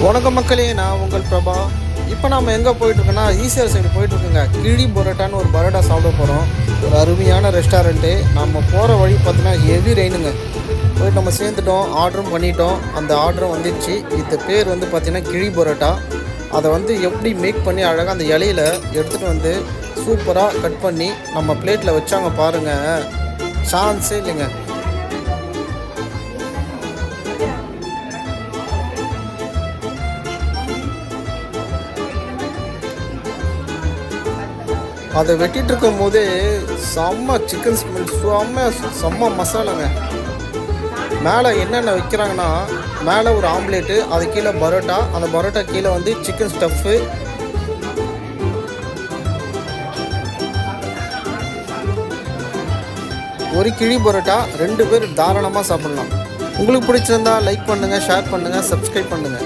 வணக்கம் மக்களே, நான் உங்கள் பிரபா. இப்போ நம்ம எங்கே போயிட்டுருக்கோன்னா ஈசிஆர் சைடு போயிட்டுருக்கோங்க. கிழி பரோட்டான்னு ஒரு பரோட்டா சாப்பிட போகிறோம். ஒரு அருமையான ரெஸ்டாரண்ட்டு. நம்ம போகிற வழி பார்த்தீங்கன்னா ஹெவி ரெயினுங்க. போயிட்டு நம்ம சேர்ந்துட்டோம், ஆர்டரும் பண்ணிட்டோம். அந்த ஆர்டரும் வந்துடுச்சு. இந்த பேர் வந்து பார்த்திங்கன்னா கிழி பரோட்டா. அதை வந்து எப்படி மேக் பண்ணி அழகாக அந்த இலையில் எடுத்துகிட்டு வந்து சூப்பராக கட் பண்ணி நம்ம பிளேட்டில் வச்சாங்க பாருங்கள். சான்ஸே இல்லைங்க. அதை வெட்டிகிட்டு இருக்கும் போதே செம்ம சிக்கன் ஸ்மெல், செம்ம மசாலாங்க. மேலே என்னென்ன வைக்கிறாங்கன்னா, மேலே ஒரு ஆம்லேட்டு, அது கீழே பரோட்டா, அந்த பரோட்டா கீழே வந்து சிக்கன் ஸ்டஃப்பு. ஒரு கிழி பரோட்டா 2 பேர் தாராளமாக சாப்பிட்லாம். உங்களுக்கு பிடிச்சிருந்தா லைக் பண்ணுங்கள், ஷேர் பண்ணுங்கள், சப்ஸ்கிரைப் பண்ணுங்கள்.